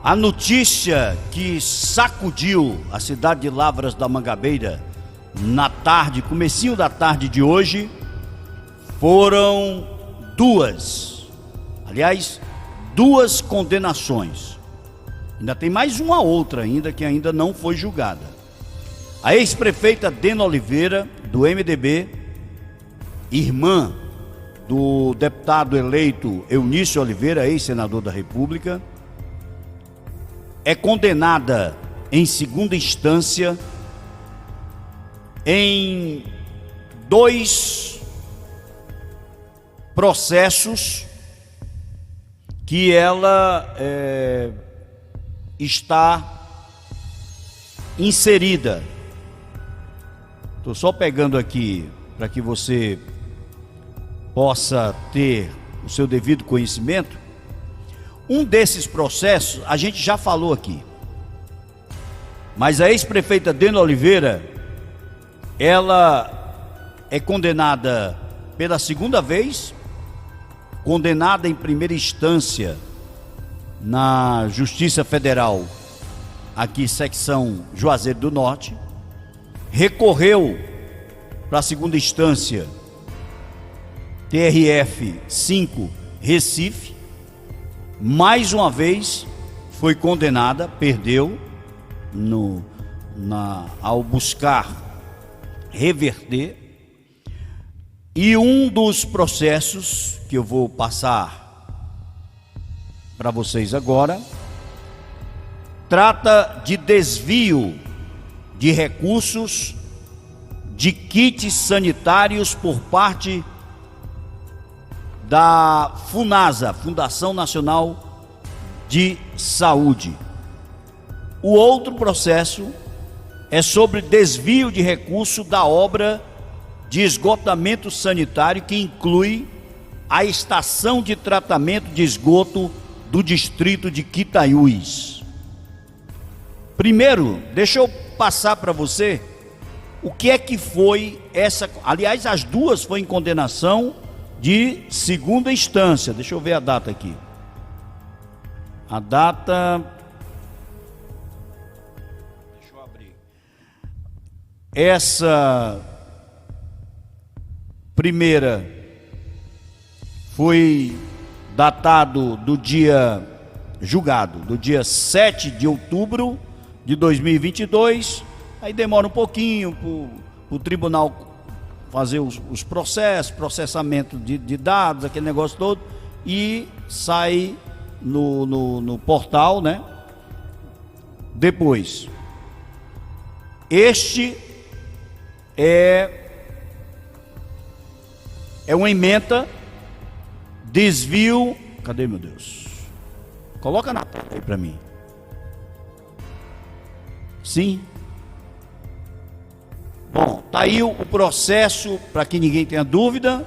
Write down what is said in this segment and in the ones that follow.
A notícia que sacudiu a cidade de Lavras da Mangabeira na tarde, comecinho da tarde de hoje, foram duas condenações. Ainda tem mais uma outra ainda que ainda não foi julgada. A ex-prefeita Dena Oliveira, do MDB, irmã do deputado eleito Eunício Oliveira, ex-senador da República, é condenada em segunda instância em 2 processos que ela está inserida. Estou só pegando aqui para que você possa ter o seu devido conhecimento. Um desses processos a gente já falou aqui, mas a ex-prefeita Dena Oliveira, ela é condenada pela segunda vez, condenada em primeira instância na Justiça Federal, aqui secção Juazeiro do Norte, recorreu para a segunda instância, TRF 5 Recife, mais uma vez foi condenada, perdeu ao buscar reverter. E um dos processos que eu vou passar para vocês agora trata de desvio de recursos de kits sanitários por parte da FUNASA, Fundação Nacional de Saúde. O outro processo é sobre desvio de recurso da obra de esgotamento sanitário, que inclui a estação de tratamento de esgoto do distrito de Quitaiúes. Primeiro, deixa eu passar para você o que é que foi essa. Aliás, as duas foi em condenação de segunda instância. Deixa eu ver a data aqui. A data. Deixa eu abrir. Essa primeira foi datado do dia julgado, do dia 7 de outubro de 2022. Aí demora um pouquinho para o tribunal fazer os processos, processamento de dados, aquele negócio todo, e sai no portal, né? Depois, este é uma ementa, desvio, cadê, meu Deus? Coloca na tela aí para mim. Sim. Bom, tá aí o processo, para que ninguém tenha dúvida.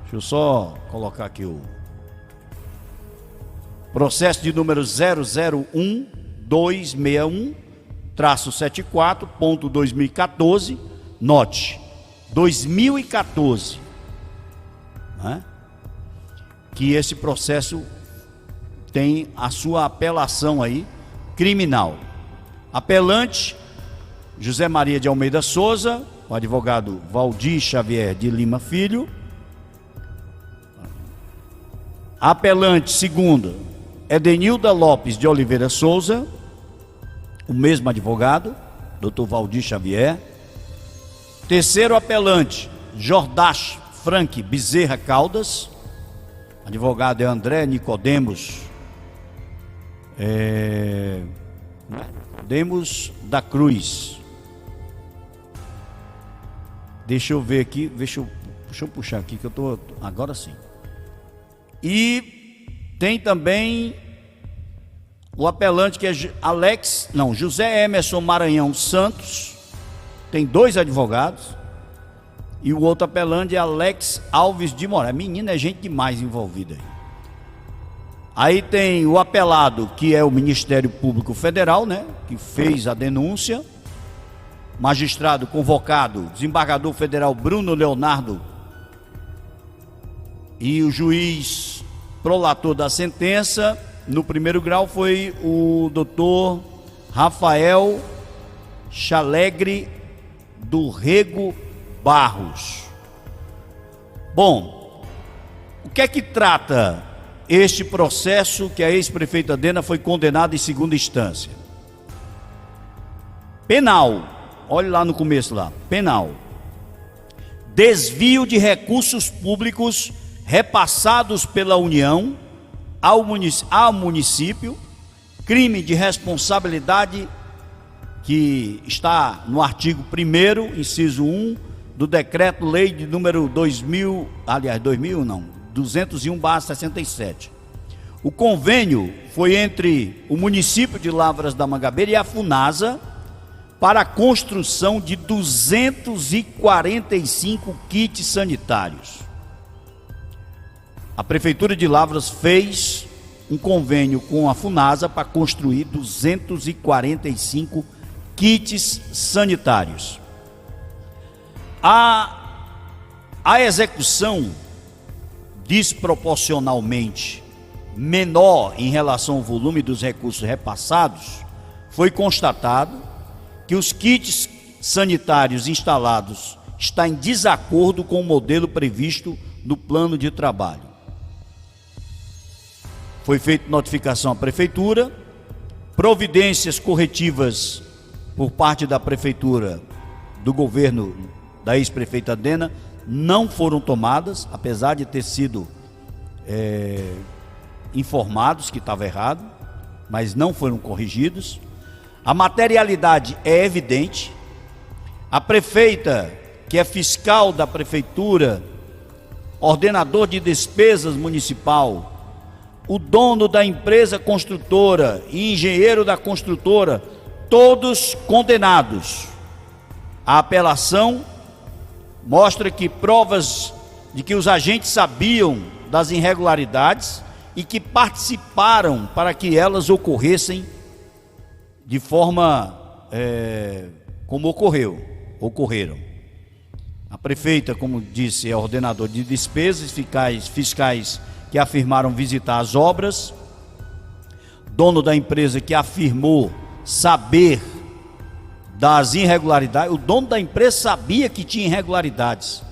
Deixa eu só colocar aqui o processo de número 001-261-74.2014. Note, 2014, né? Que esse processo tem a sua apelação aí, criminal. Apelante José Maria de Almeida Souza, o advogado Valdir Xavier de Lima Filho. Apelante segunda, Edenilda Lopes de Oliveira Souza, o mesmo advogado, Dr. Valdir Xavier. Terceiro apelante, Jordache Frank Bezerra Caldas, advogado é André Nicodemos Demos da Cruz. Deixa eu ver aqui, deixa eu puxar aqui que eu tô agora sim. E tem também o apelante que é José Emerson Maranhão Santos, tem 2 advogados, e o outro apelante é Alex Alves de Moraes. Menina, é gente demais envolvida aí. Aí tem o apelado, que é o Ministério Público Federal, né, que fez a denúncia. Magistrado convocado, desembargador federal Bruno Leonardo, e o juiz prolator da sentença, no primeiro grau foi o doutor Rafael Chalegre do Rego Barros. Bom, o que é que trata este processo que a ex-prefeita Dena foi condenada em segunda instância? Penal, olhe lá no começo lá, penal. Desvio de recursos públicos repassados pela União ao município, crime de responsabilidade que está no artigo 1º, inciso 1, do Decreto-Lei de número 201/67. O convênio foi entre o município de Lavras da Mangabeira e a Funasa para a construção de 245 kits sanitários. A Prefeitura de Lavras fez um convênio com a Funasa para construir 245 kits sanitários. A execução desproporcionalmente menor em relação ao volume dos recursos repassados, foi constatado que os kits sanitários instalados estão em desacordo com o modelo previsto no plano de trabalho. Foi feita notificação à Prefeitura, providências corretivas por parte da Prefeitura, do governo da ex-prefeita Dena, não foram tomadas, apesar de ter sido informados que estava errado, mas não foram corrigidos. A materialidade é evidente. A prefeita, que é fiscal da Prefeitura, ordenador de despesas municipal, o dono da empresa construtora e engenheiro da construtora, todos condenados. A apelação mostra que provas de que os agentes sabiam das irregularidades e que participaram para que elas ocorressem de forma como ocorreram. A prefeita, como disse, é ordenador de despesas, fiscais que afirmaram visitar as obras, dono da empresa que afirmou saber das irregularidades. O dono da empresa sabia que tinha irregularidades.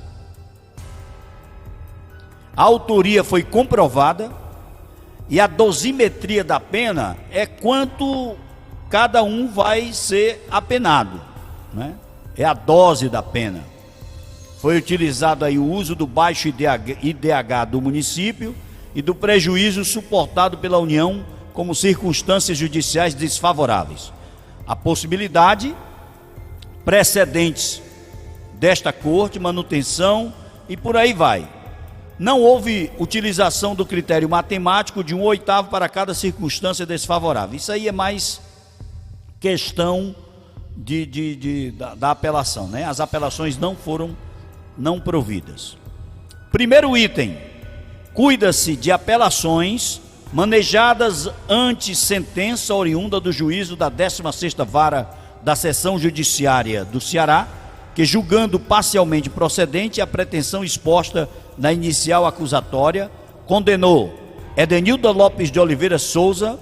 A autoria foi comprovada e a dosimetria da pena é quanto cada um vai ser apenado, né? É a dose da pena. Foi utilizado aí o uso do baixo IDH do município e do prejuízo suportado pela União como circunstâncias judiciais desfavoráveis. A possibilidade, precedentes desta corte, manutenção e por aí vai. Não houve utilização do critério matemático de 1/8 para cada circunstância desfavorável. Isso aí é mais questão da apelação, né? As apelações não foram providas. Primeiro item: cuida-se de apelações manejadas ante sentença oriunda do juízo da 16ª Vara da Seção Judiciária do Ceará, que, julgando parcialmente procedente a pretensão exposta na inicial acusatória, condenou Edenilda Lopes de Oliveira Souza,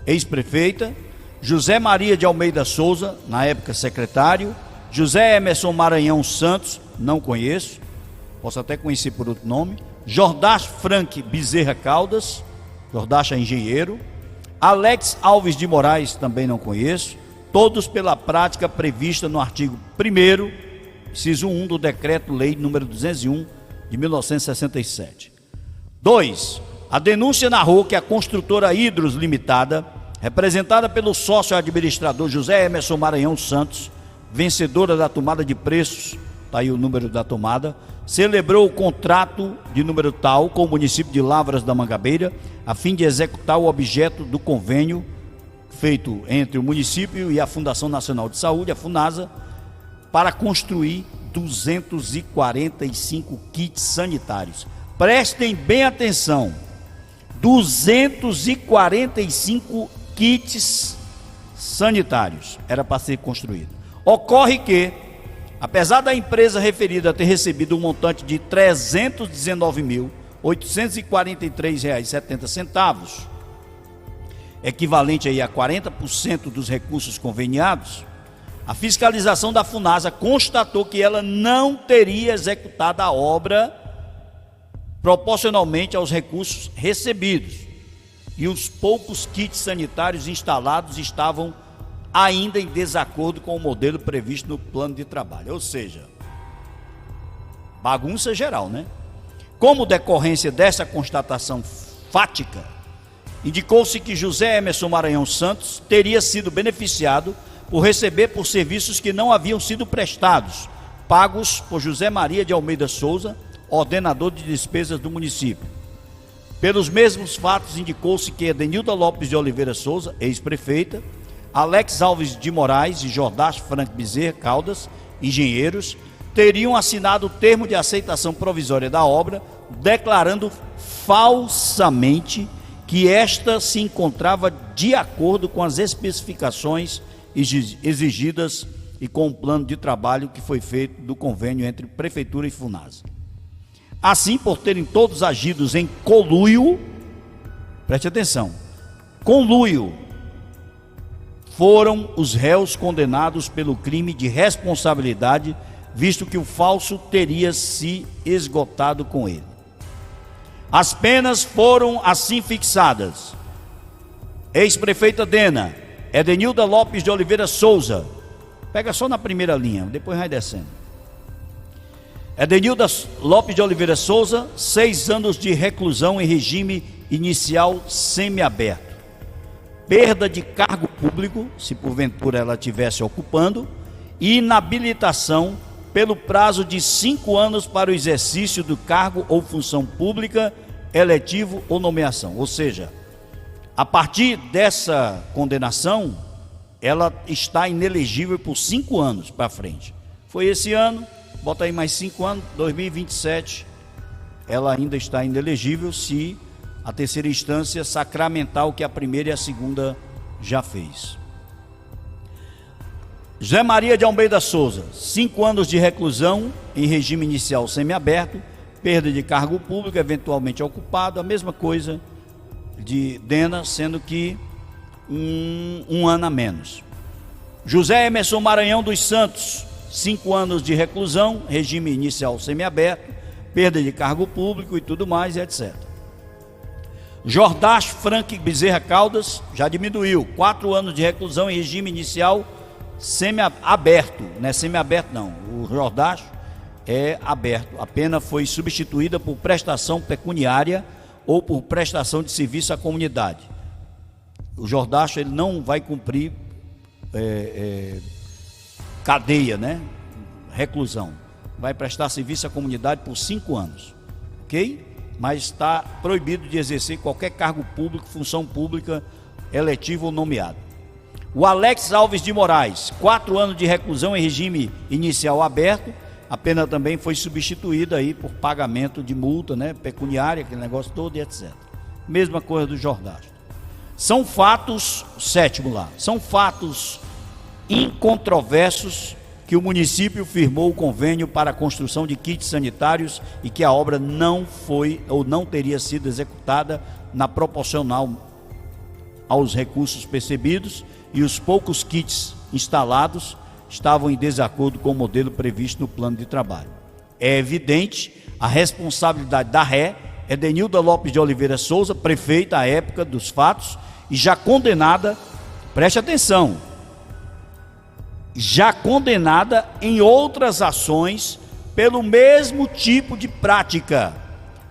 ex-prefeita, José Maria de Almeida Souza, na época secretário, José Emerson Maranhão Santos, não conheço, posso até conhecer por outro nome, Jordache Frank Bezerra Caldas, Jordache é engenheiro, Alex Alves de Moraes, também não conheço, todos pela prática prevista no artigo 1º, inciso 1 do Decreto-Lei número 201 de 1967. 2. A denúncia narrou que a construtora Hidros Limitada, representada pelo sócio administrador José Emerson Maranhão Santos, vencedora da tomada de preços, está aí o número da tomada, celebrou o contrato de número tal com o município de Lavras da Mangabeira, a fim de executar o objeto do convênio feito entre o município e a Fundação Nacional de Saúde, a Funasa, para construir 245 kits sanitários. Prestem bem atenção, 245 kits sanitários era para ser construído. Ocorre que, apesar da empresa referida ter recebido um montante de R$ 319.843,70, equivalente aí a 40% dos recursos conveniados, a fiscalização da Funasa constatou que ela não teria executado a obra proporcionalmente aos recursos recebidos, e os poucos kits sanitários instalados estavam ainda em desacordo com o modelo previsto no plano de trabalho. Ou seja, bagunça geral, né? Como decorrência dessa constatação fática, indicou-se que José Emerson Maranhão Santos teria sido beneficiado por receber por serviços que não haviam sido prestados, pagos por José Maria de Almeida Souza, ordenador de despesas do município. Pelos mesmos fatos, indicou-se que Edenilda Lopes de Oliveira Souza, ex-prefeita, Alex Alves de Moraes e Jordache Frank Bezerra Caldas, engenheiros, teriam assinado o termo de aceitação provisória da obra, declarando falsamente que esta se encontrava de acordo com as especificações exigidas e com o plano de trabalho que foi feito do convênio entre Prefeitura e Funasa. Assim, por terem todos agido em conluio, preste atenção, conluio, foram os réus condenados pelo crime de responsabilidade, visto que o falso teria se esgotado com ele. As penas foram assim fixadas: ex-prefeita Dena, Edenilda Lopes de Oliveira Souza, pega só na primeira linha, depois vai descendo. Edenilda Lopes de Oliveira Souza, 6 anos de reclusão em regime inicial semiaberto. Perda de cargo público, se porventura ela estivesse ocupando, e inabilitação pelo prazo de 5 anos para o exercício do cargo ou função pública, eletivo ou nomeação. Ou seja, a partir dessa condenação, ela está inelegível por 5 anos para frente. Foi esse ano, bota aí mais 5 anos, 2027, ela ainda está inelegível se a terceira instância sacramentar o que a primeira e a segunda já fez. José Maria de Almeida Souza, 5 anos de reclusão em regime inicial semiaberto, perda de cargo público, eventualmente ocupado, a mesma coisa de Dena, sendo que um ano a menos. José Emerson Maranhão dos Santos, 5 anos de reclusão, regime inicial semiaberto, perda de cargo público e tudo mais, etc. Jordache Frank Bezerra Caldas, já diminuiu, 4 anos de reclusão em regime inicial semiaberto, não é semiaberto não, o Jordache é aberto, a pena foi substituída por prestação pecuniária ou por prestação de serviço à comunidade. O Jordache, ele não vai cumprir cadeia, né? Reclusão, vai prestar serviço à comunidade por 5 anos, ok? Mas está proibido de exercer qualquer cargo público, função pública, eletivo ou nomeado. O Alex Alves de Moraes, 4 anos de reclusão em regime inicial aberto, a pena também foi substituída aí por pagamento de multa, né, pecuniária, aquele negócio todo e etc. Mesma coisa do Jordache. São fatos, sétimo lá, são fatos incontroversos que o município firmou o convênio para a construção de kits sanitários e que a obra não foi ou não teria sido executada na proporcional aos recursos percebidos, e os poucos kits instalados estavam em desacordo com o modelo previsto no plano de trabalho. É evidente a responsabilidade da ré, Edenilda Lopes de Oliveira Souza, prefeita à época dos fatos, e já condenada, preste atenção, já condenada em outras ações pelo mesmo tipo de prática,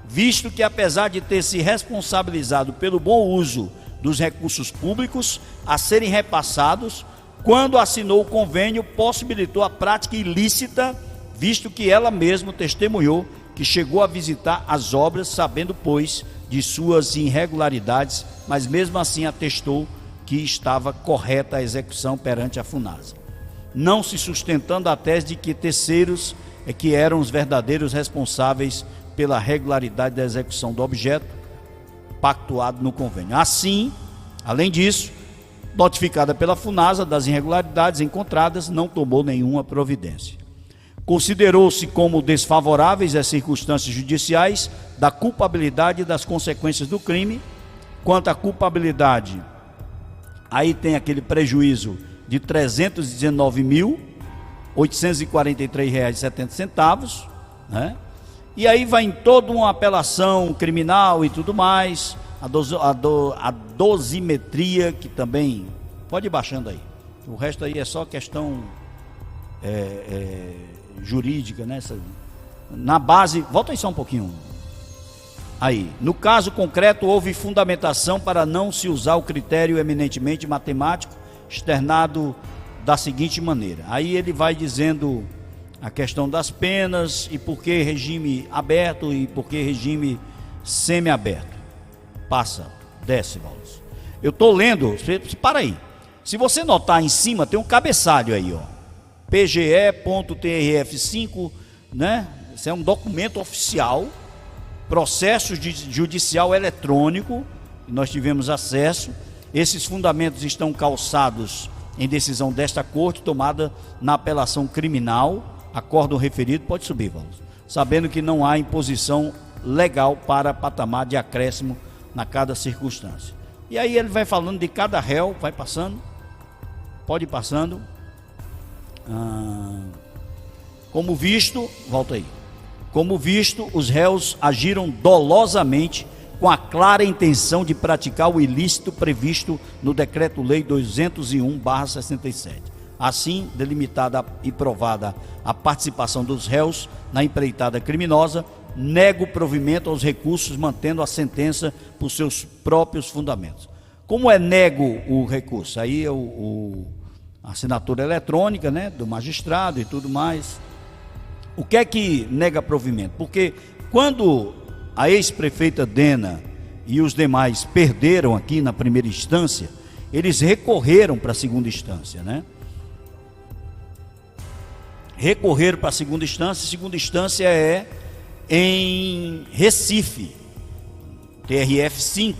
visto que apesar de ter se responsabilizado pelo bom uso dos recursos públicos a serem repassados, quando assinou o convênio, possibilitou a prática ilícita, visto que ela mesma testemunhou que chegou a visitar as obras, sabendo, pois, de suas irregularidades, mas mesmo assim atestou que estava correta a execução perante a Funasa, não se sustentando a tese de que terceiros é que eram os verdadeiros responsáveis pela regularidade da execução do objeto pactuado no convênio. Assim, além disso, notificada pela Funasa das irregularidades encontradas, não tomou nenhuma providência. Considerou-se como desfavoráveis as circunstâncias judiciais da culpabilidade e das consequências do crime. Quanto à culpabilidade, aí tem aquele prejuízo de R$ 319.843,70, né? E aí vai em toda uma apelação criminal e tudo mais, a dosimetria, que também pode ir baixando aí. O resto aí é só questão jurídica, né? Na base, volta aí só um pouquinho. Aí, no caso concreto, houve fundamentação para não se usar o critério eminentemente matemático, externado da seguinte maneira. Aí ele vai dizendo a questão das penas e por que regime aberto e por que regime semiaberto. Passa, desce, Valdes. Eu estou lendo, para aí. Se você notar em cima, tem um cabeçalho aí, ó. PGE.TRF5, né? Esse é um documento oficial, processo judicial eletrônico, nós tivemos acesso. Esses fundamentos estão calçados em decisão desta corte, tomada na apelação criminal, acórdão referido, pode subir, Valdes, sabendo que não há imposição legal para patamar de acréscimo na cada circunstância. E aí ele vai falando de cada réu, vai passando, pode ir passando. Como visto, volta aí. Como visto, os réus agiram dolosamente com a clara intenção de praticar o ilícito previsto no Decreto-Lei 201/67. Assim, delimitada e provada a participação dos réus na empreitada criminosa, nego provimento aos recursos, mantendo a sentença por seus próprios fundamentos. Como é nego o recurso? Aí é a assinatura eletrônica, né, do magistrado e tudo mais. O que é que nega provimento? Porque quando a ex-prefeita Dena e os demais perderam aqui na primeira instância, eles recorreram para a segunda instância, né? Recorreram para a segunda instância é em Recife, TRF5.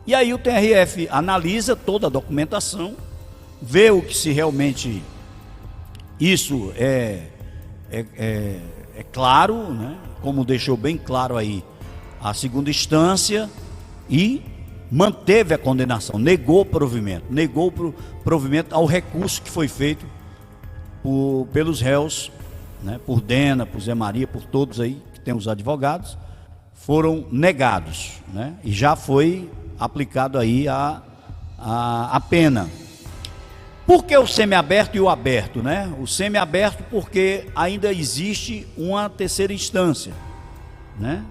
E aí o TRF analisa toda a documentação, vê o que se realmente isso é claro, né? Como deixou bem claro aí a segunda instância, e manteve a condenação, negou o provimento ao recurso que foi feito pelos réus, né? Por Dena, por Zé Maria, por todos aí que tem os advogados, foram negados, né? E já foi aplicado aí a pena. Por que o semiaberto e o aberto, né? O semiaberto porque ainda existe uma terceira instância, né?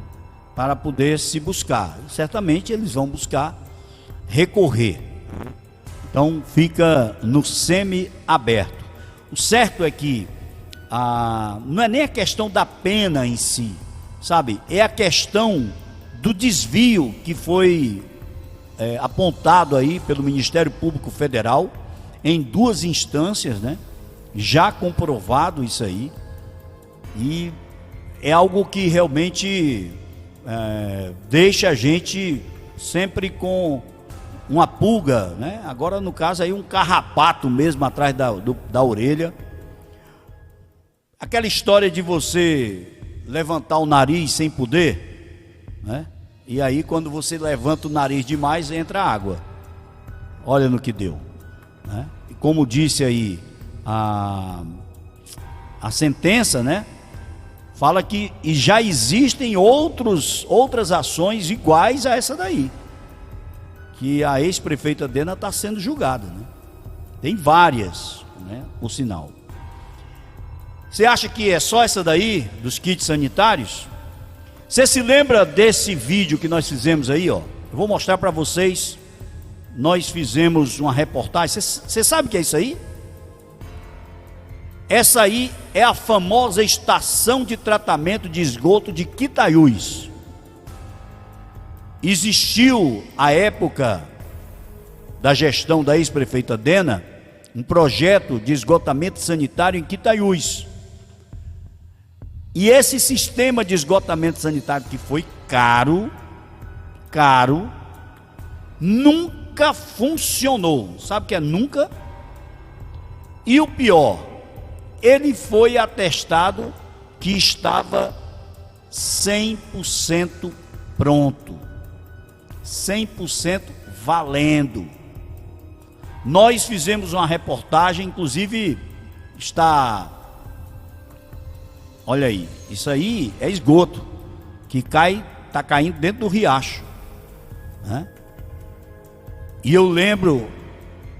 Para poder se buscar. Certamente eles vão buscar recorrer. Então fica no semiaberto. O certo é que não é nem a questão da pena em si, sabe? É a questão do desvio que foi apontado aí pelo Ministério Público Federal em duas instâncias, né? Já comprovado isso aí, e é algo que realmente deixa a gente sempre com uma pulga, né? Agora no caso aí um carrapato mesmo atrás da orelha. Aquela história de você levantar o nariz sem poder, né? E aí quando você levanta o nariz demais, entra água. Olha no que deu, né? E como disse aí a sentença, né? Fala que e já existem outras ações iguais a essa daí, que a ex-prefeita Dena está sendo julgada, né? Tem várias, né? Por sinal. Você acha que é só essa daí, dos kits sanitários? Você se lembra desse vídeo que nós fizemos aí, ó? Eu vou mostrar para vocês. Nós fizemos uma reportagem. Você sabe o que é isso aí? Essa aí é a famosa estação de tratamento de esgoto de Quitaiús. Existiu, à época da gestão da ex-prefeita Dena, um projeto de esgotamento sanitário em Quitaiús. E esse sistema de esgotamento sanitário, que foi caro, nunca funcionou. Sabe o que é nunca? E o pior, ele foi atestado que estava 100% pronto, 100% valendo. Nós fizemos uma reportagem, inclusive está... Olha aí, isso aí é esgoto que está caindo dentro do riacho, né? E eu lembro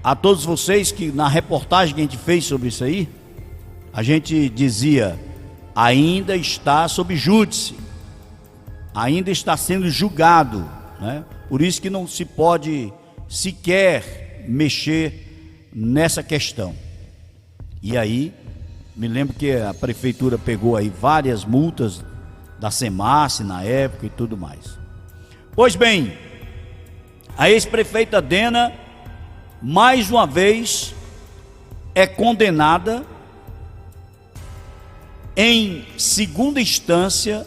a todos vocês que na reportagem que a gente fez sobre isso aí, a gente dizia: ainda está sob júdice, ainda está sendo julgado, né? Por isso que não se pode sequer mexer nessa questão. E aí, me lembro que a prefeitura pegou aí várias multas da SEMASSE na época e tudo mais. Pois bem, a ex-prefeita Dena, mais uma vez, é condenada em segunda instância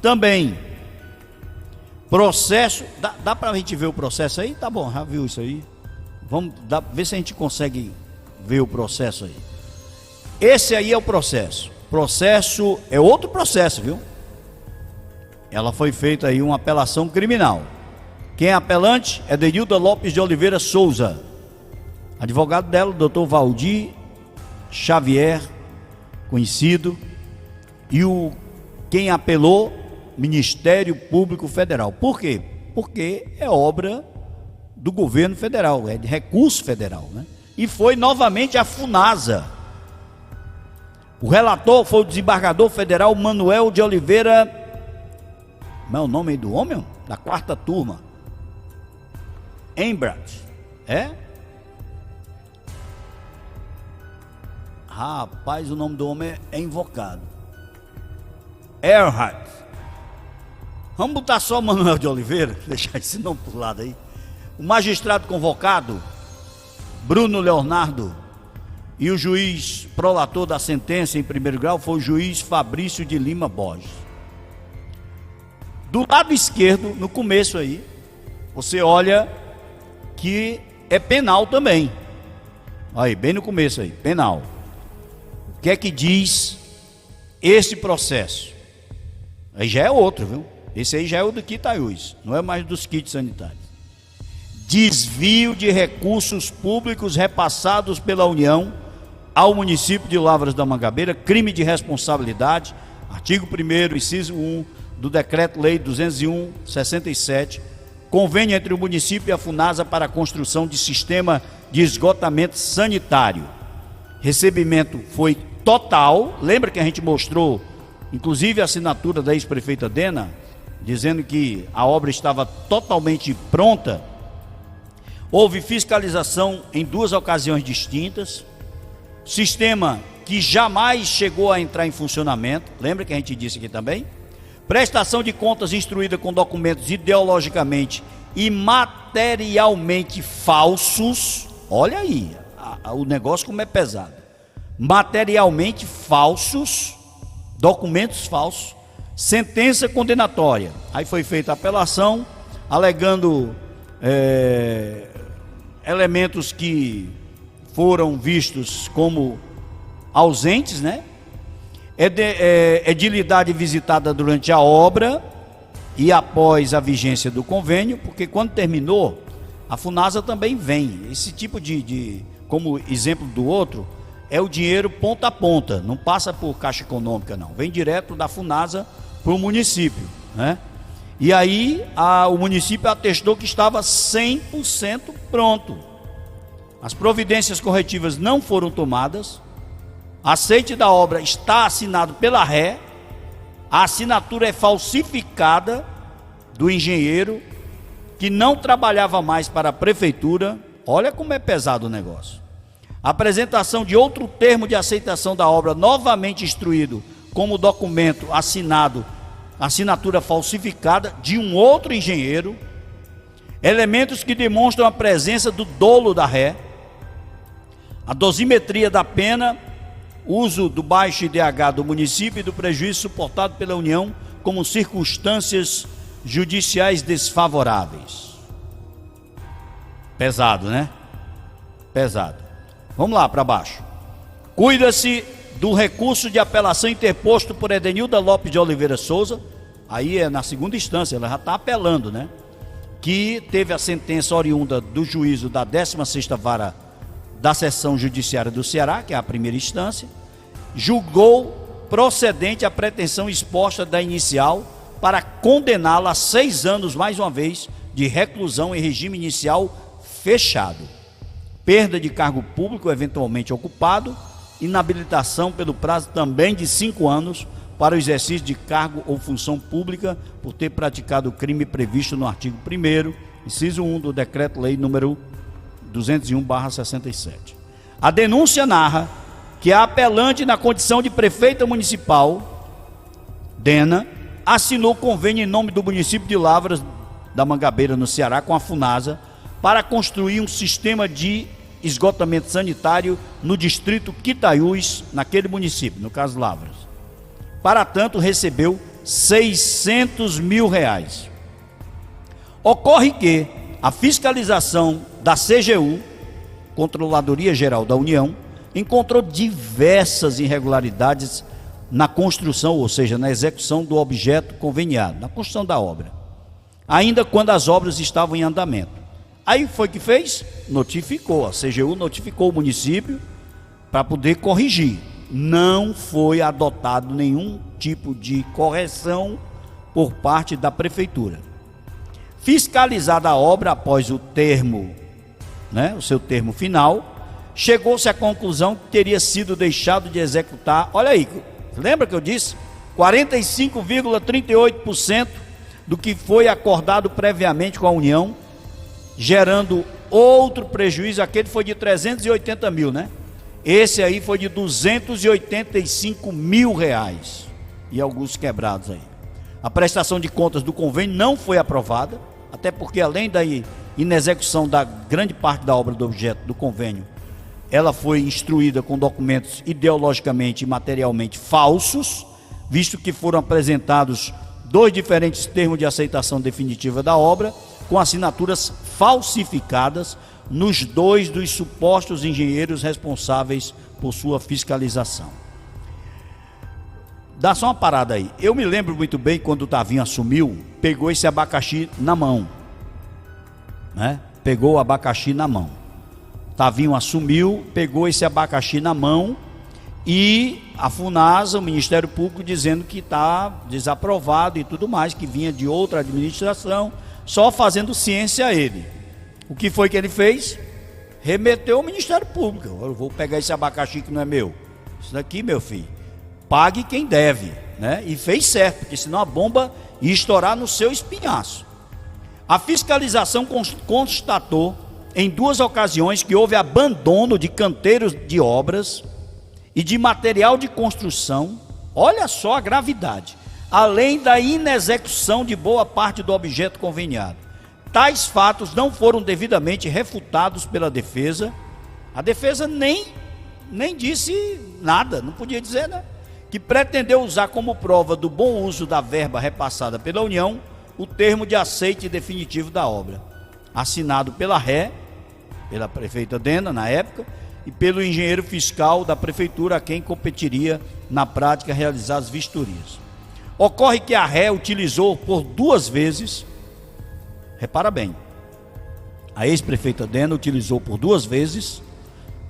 também. Processo, dá para a gente ver o processo aí? Tá bom, já viu isso aí? Vamos ver se a gente consegue ver o processo aí. Esse aí é o processo. Processo é outro processo, viu? Ela foi feita aí uma apelação criminal. Quem é apelante é Denilda Lopes de Oliveira Souza. Advogado dela, doutor Valdir Xavier, conhecido. E quem apelou, Ministério Público Federal. Por quê? Porque é obra do governo federal, é de recurso federal, né? E foi novamente a FUNASA. O relator foi o desembargador federal Manuel de Oliveira. Como é o nome aí do homem? Da quarta turma. Embrat. É? Rapaz, o nome do homem é invocado. Erhard. Vamos botar só Manuel de Oliveira, deixar esse nome por lado aí. O magistrado convocado, Bruno Leonardo, e o juiz prolator da sentença em primeiro grau foi o juiz Fabrício de Lima Borges. Do lado esquerdo, no começo aí, você olha que é penal também. Aí, bem no começo aí, penal. O que é que diz esse processo? Aí já é outro, viu? Esse aí já é o do Quitaiús, não é mais dos kits sanitários. Desvio de recursos públicos repassados pela União ao município de Lavras da Mangabeira, crime de responsabilidade, artigo 1º, inciso 1 do Decreto-Lei 201/67, convênio entre o município e a FUNASA para a construção de sistema de esgotamento sanitário. Recebimento foi total, lembra que a gente mostrou, inclusive a assinatura da ex-prefeita Dena, dizendo que a obra estava totalmente pronta. Houve fiscalização em 2 ocasiões distintas, sistema que jamais chegou a entrar em funcionamento, lembra que a gente disse aqui também? Prestação de contas instruída com documentos ideologicamente e materialmente falsos. Olha aí, o negócio como é pesado. Materialmente falsos, documentos falsos, sentença condenatória. Aí foi feita a apelação, alegando elementos que foram vistos como ausentes, né? Edilidade visitada durante a obra e após a vigência do convênio, porque quando terminou, a FUNASA também vem. Esse tipo como exemplo do outro, é o dinheiro ponta a ponta, não passa por Caixa Econômica não, vem direto da FUNASA para o município, né? E aí o município atestou que estava 100% pronto. As providências corretivas não foram tomadas. Aceite da obra está assinado pela ré, a assinatura é falsificada do engenheiro que não trabalhava mais para a prefeitura. Olha como é pesado o negócio. Apresentação de outro termo de aceitação da obra, novamente instruído como documento assinado, assinatura falsificada de um outro engenheiro. Elementos que demonstram a presença do dolo da ré, a dosimetria da pena, uso do baixo IDH do município e do prejuízo suportado pela União como circunstâncias judiciais desfavoráveis. Pesado, né? Pesado. Vamos lá para baixo. Cuida-se do recurso de apelação interposto por Edenilda Lopes de Oliveira Souza. Aí é na segunda instância, ela já está apelando, né? que teve a sentença oriunda do juízo da 16ª Vara da Seção Judiciária do Ceará, que é a primeira instância, julgou procedente a pretensão exposta da inicial para condená-la a 6 anos, mais uma vez, de reclusão em regime inicial fechado, perda de cargo público eventualmente ocupado, inabilitação pelo prazo também de 5 anos para o exercício de cargo ou função pública por ter praticado o crime previsto no artigo 1º, inciso 1 do Decreto-Lei número 201/67. A denúncia narra que a apelante, na condição de prefeita municipal, Dena, assinou convênio em nome do município de Lavras da Mangabeira, no Ceará, com a Funasa, para construir um sistema de esgotamento sanitário no distrito Quitaiús, naquele município, no caso Lavras. Para tanto, recebeu R$600 mil. Ocorre que a fiscalização da CGU, Controladoria Geral da União, encontrou diversas irregularidades na construção, ou seja, na execução do objeto conveniado, na construção da obra, ainda quando as obras estavam em andamento. Aí foi que fez? Notificou, a CGU notificou o município para poder corrigir. Não foi adotado nenhum tipo de correção por parte da prefeitura. Fiscalizada a obra após o termo, o seu termo final, chegou-se à conclusão que teria sido deixado de executar, olha aí, lembra que eu disse? 45,38% do que foi acordado previamente com a União, gerando outro prejuízo. Aquele foi de 380 mil, Esse aí foi de 285 mil reais e alguns quebrados aí. A prestação de contas do convênio não foi aprovada, até porque, além da inexecução da grande parte da obra do objeto do convênio, ela foi instruída com documentos ideologicamente e materialmente falsos, visto que foram apresentados 2 diferentes termos de aceitação definitiva da obra, com assinaturas falsificadas nos 2 dos supostos engenheiros responsáveis por sua fiscalização. Dá só uma parada aí. Eu me lembro muito bem quando o Tavinho assumiu, pegou esse abacaxi na mão, Pegou o abacaxi na mão. Tavinho assumiu, pegou esse abacaxi na mão e a Funasa, o Ministério Público, dizendo que está desaprovado e tudo mais, que vinha de outra administração, só fazendo ciência a ele. O que foi que ele fez? Remeteu ao Ministério Público. Eu vou pegar esse abacaxi que não é meu. Isso daqui, meu filho, pague quem deve, E fez certo, porque senão a bomba ia estourar no seu espinhaço. A fiscalização constatou em 2 ocasiões que houve abandono de canteiros de obras e de material de construção. Olha só a gravidade, além da inexecução de boa parte do objeto conveniado. Tais fatos não foram devidamente refutados pela defesa. A defesa nem disse nada, não podia dizer, que pretendeu usar como prova do bom uso da verba repassada pela União o termo de aceite definitivo da obra, assinado pela prefeita Dena, na época, e pelo engenheiro fiscal da prefeitura, a quem competiria, na prática, realizar as vistorias. Ocorre que a ré utilizou por 2 vezes, repara bem, a ex-prefeita Dena utilizou por 2 vezes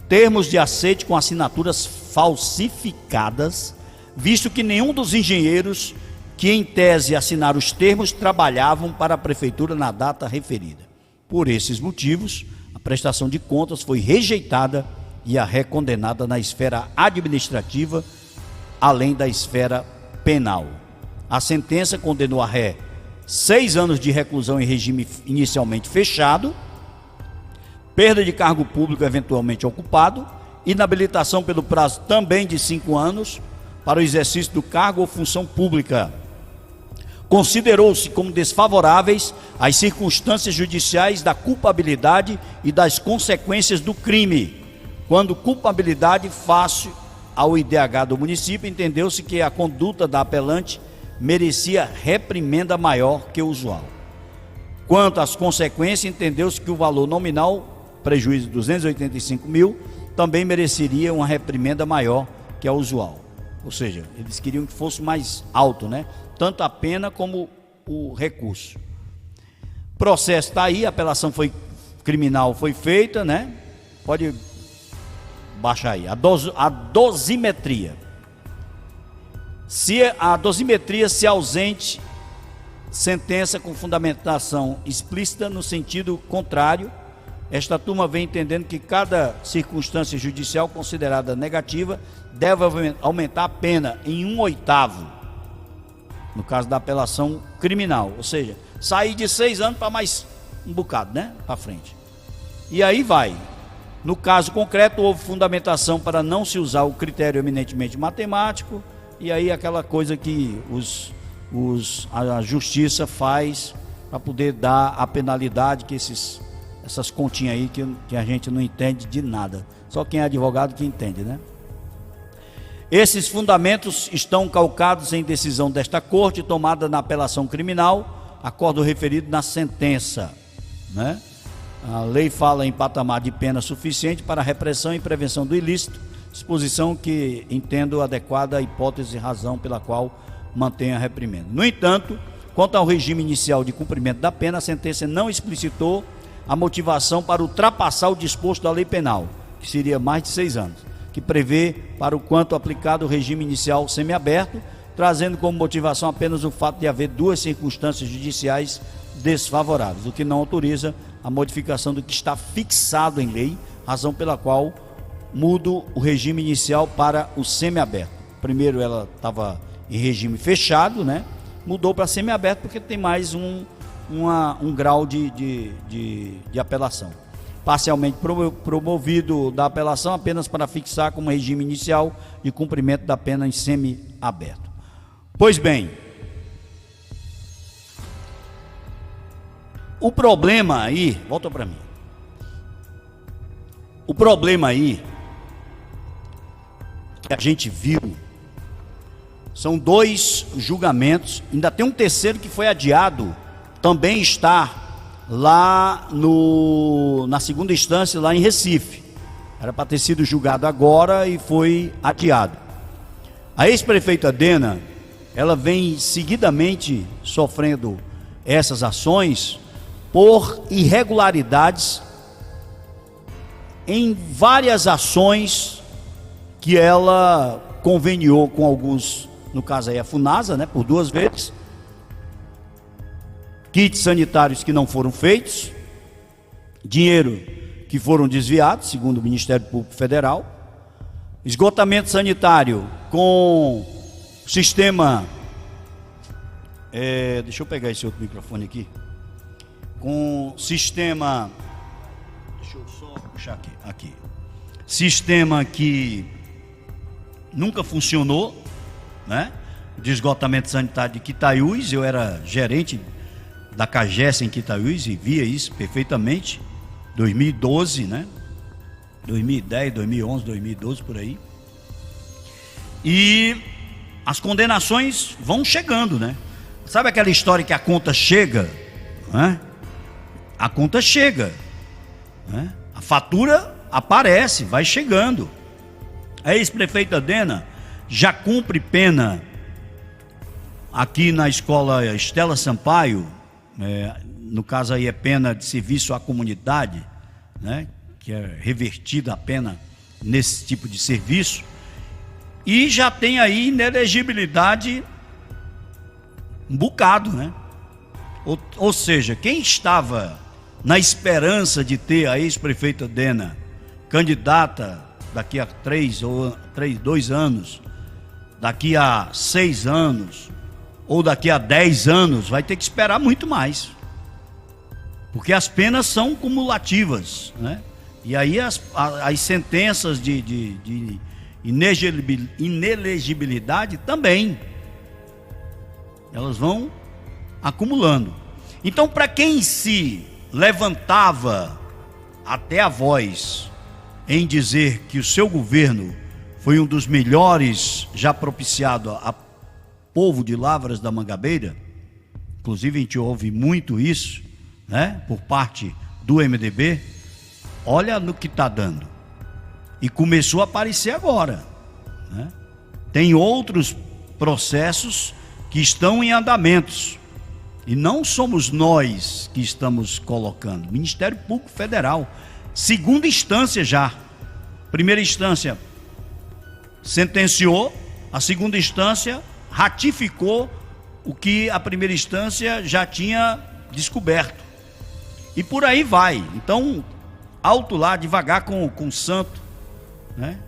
termos de aceite com assinaturas falsificadas, visto que nenhum dos engenheiros que em tese assinaram os termos trabalhavam para a prefeitura na data referida. Por esses motivos, a prestação de contas foi rejeitada e a ré condenada na esfera administrativa, além da esfera penal. A sentença condenou a ré 6 anos de reclusão em regime inicialmente fechado, perda de cargo público eventualmente ocupado, inabilitação pelo prazo também de 5 anos para o exercício do cargo ou função pública. Considerou-se como desfavoráveis as circunstâncias judiciais da culpabilidade e das consequências do crime. Quando culpabilidade face ao IDH do município, entendeu-se que a conduta da apelante merecia reprimenda maior que o usual. Quanto às consequências, entendeu-se que o valor nominal, prejuízo de 285 mil, também mereceria uma reprimenda maior que a usual. Ou seja, eles queriam que fosse mais alto, tanto a pena como o recurso. processo está aí, a apelação criminal foi feita, né? Pode baixar aí. A dosimetria. Se a dosimetria se ausente, sentença com fundamentação explícita no sentido contrário, esta turma vem entendendo que cada circunstância judicial considerada negativa deve aumentar a pena em 1/8, no caso da apelação criminal, ou seja, sair de 6 anos para mais um bocado, né, para frente. E aí vai. No caso concreto, houve fundamentação para não se usar o critério eminentemente matemático, e aí aquela coisa que a justiça faz para poder dar a penalidade, que essas continhas aí que a gente não entende de nada, só quem é advogado que entende, né? Esses fundamentos estão calcados em decisão desta corte tomada na apelação criminal, acordo referido na sentença, né? A lei fala em patamar de pena suficiente para repressão e prevenção do ilícito, disposição que entendo adequada à hipótese e razão pela qual mantém a reprimenda. No entanto, quanto ao regime inicial de cumprimento da pena, a sentença não explicitou a motivação para ultrapassar o disposto da lei penal, que seria mais de 6 anos, que prevê para o quanto aplicado o regime inicial semiaberto, trazendo como motivação apenas o fato de haver 2 circunstâncias judiciais desfavoráveis, o que não autoriza a modificação do que está fixado em lei, razão pela qual mudo o regime inicial para o semiaberto. Primeiro ela estava em regime fechado, né? Mudou para semiaberto porque tem mais um grau de apelação. Parcialmente promovido da apelação apenas para fixar como regime inicial de cumprimento da pena em semiaberto. Pois bem, o problema aí, volta para mim. O problema aí que a gente viu são 2 julgamentos, ainda tem um terceiro que foi adiado, também está lá na segunda instância, lá em Recife. Era para ter sido julgado agora e foi adiado. A ex-prefeita Dena, ela vem seguidamente sofrendo essas ações por irregularidades em várias ações que ela conveniou com alguns, no caso aí a Funasa, né, por 2 vezes, kits sanitários que não foram feitos, dinheiro que foram desviados, segundo o Ministério Público Federal, esgotamento sanitário com sistema, deixa eu pegar esse outro microfone aqui, com sistema, deixa eu só puxar aqui, sistema que nunca funcionou, né? De esgotamento sanitário de Quitaiús. Eu era gerente da CAGES em Quitaiús e via isso perfeitamente, 2012, né? 2010, 2011, 2012, por aí. E as condenações vão chegando, né? Sabe aquela história que a conta chega, né? A conta chega, né? A fatura aparece, vai chegando. A ex-prefeita Dena já cumpre pena aqui na escola Estela Sampaio, no caso aí é pena de serviço à comunidade, né? Que é revertida a pena nesse tipo de serviço, e já tem aí inelegibilidade um bocado, né? Ou seja, quem estava na esperança de ter a ex-prefeita Dena candidata daqui a 2 anos, daqui a 6 anos, ou daqui a 10 anos, vai ter que esperar muito mais, porque as penas são cumulativas, né? E aí as sentenças de inelegibilidade também, elas vão acumulando. Então, para quem se levantava até a voz em dizer que o seu governo foi um dos melhores já propiciado a povo de Lavras da Mangabeira, inclusive a gente ouve muito isso, né, por parte do MDB, olha no que está dando. E começou a aparecer agora, né? Tem outros processos que estão em andamentos. E não somos nós que estamos colocando. Ministério Público Federal, segunda instância já. Primeira instância sentenciou, a segunda instância ratificou o que a primeira instância já tinha descoberto. E por aí vai. Então, alto lá, devagar com o santo, né?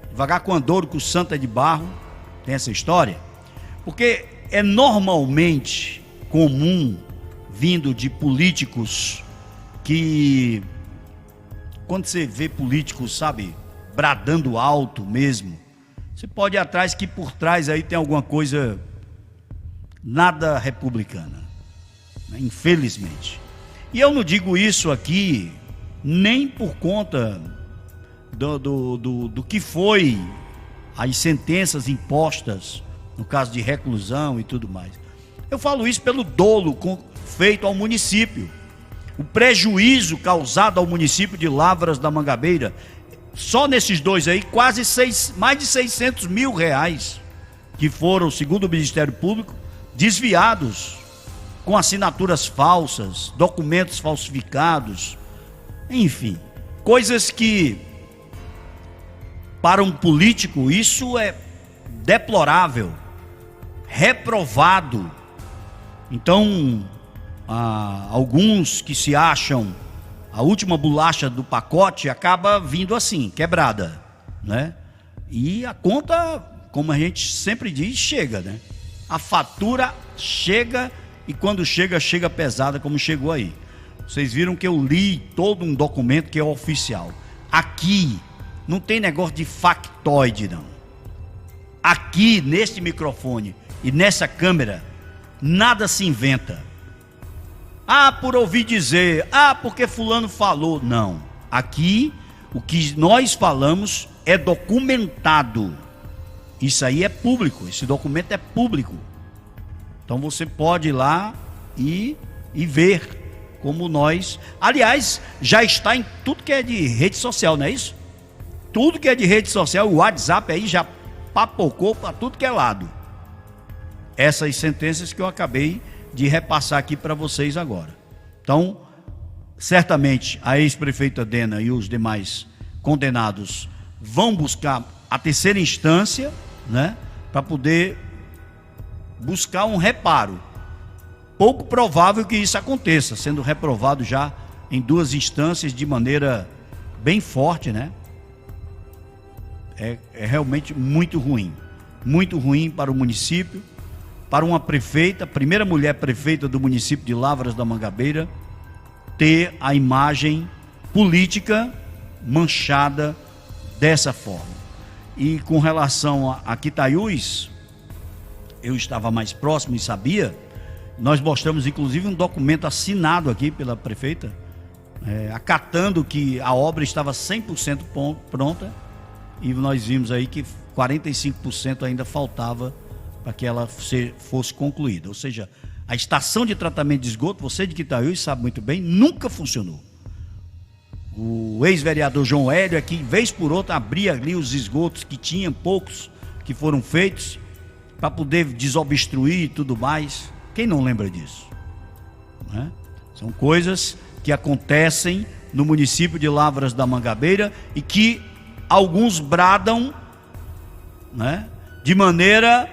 Devagar com andouro, que o santo é de barro. Tem essa história. Porque é normalmente comum, vindo de políticos que, quando você vê políticos, sabe, bradando alto mesmo, você pode ir atrás que por trás aí tem alguma coisa nada republicana, né? Infelizmente. E eu não digo isso aqui nem por conta do que foi as sentenças impostas, no caso de reclusão e tudo mais. Eu falo isso pelo dolo feito ao município, o prejuízo causado ao município de Lavras da Mangabeira. Só nesses dois aí, mais de 600 mil reais que foram, segundo o Ministério Público, desviados com assinaturas falsas, documentos falsificados, enfim, coisas que para um político isso é deplorável, reprovado. Então, alguns que se acham a última bolacha do pacote acaba vindo assim, quebrada, né? E a conta, como a gente sempre diz, chega, né? A fatura chega, e quando chega, chega pesada, como chegou aí. Vocês viram que eu li todo um documento que é oficial. Aqui não tem negócio de factoide, não. Aqui, neste microfone e nessa câmera, nada se inventa. Por ouvir dizer, porque fulano falou. Não. Aqui, o que nós falamos é documentado. Isso aí é público, esse documento é público. Então você pode ir lá e ver como nós... Aliás, já está em tudo que é de rede social, não é isso? Tudo que é de rede social, o WhatsApp aí já papocou para tudo que é lado. Essas sentenças que eu acabei de repassar aqui para vocês agora. Então, certamente a ex-prefeita Dena e os demais condenados vão buscar a terceira instância, né, para poder buscar um reparo. Pouco provável que isso aconteça, sendo reprovado já em duas instâncias de maneira bem forte, né? É realmente muito ruim para o município, para uma prefeita, primeira mulher prefeita do município de Lavras da Mangabeira, ter a imagem política manchada dessa forma. E com relação a Quitaiús, eu estava mais próximo e sabia, nós mostramos inclusive um documento assinado aqui pela prefeita, acatando que a obra estava 100% pronta, e nós vimos aí que 45% ainda faltava para que ela fosse concluída. Ou seja, a estação de tratamento de esgoto, você de Quitaiús sabe muito bem, nunca funcionou. O ex-vereador João Hélio aqui, vez por outra, abria ali os esgotos que tinham, poucos que foram feitos, para poder desobstruir e tudo mais. Quem não lembra disso? Né? São coisas que acontecem no município de Lavras da Mangabeira e que alguns bradam, né, de maneira...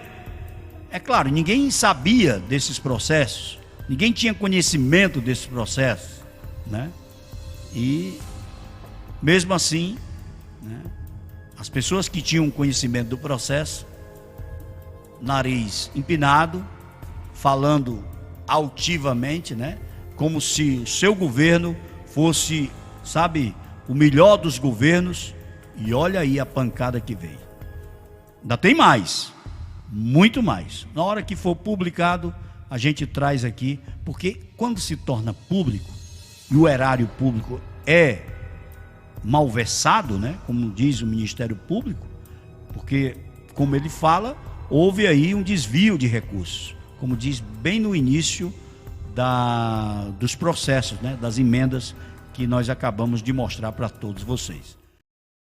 É claro, ninguém sabia desses processos, ninguém tinha conhecimento desses processos, né? E mesmo assim, né, as pessoas que tinham conhecimento do processo, nariz empinado, falando altivamente, né, como se o seu governo fosse, sabe, o melhor dos governos. E olha aí a pancada que veio. Ainda tem mais, muito mais. Na hora que for publicado, a gente traz aqui, porque quando se torna público, e o erário público é malversado, né, como diz o Ministério Público, porque, como ele fala, houve aí um desvio de recursos, como diz bem no início dos processos, né, das emendas que nós acabamos de mostrar para todos vocês.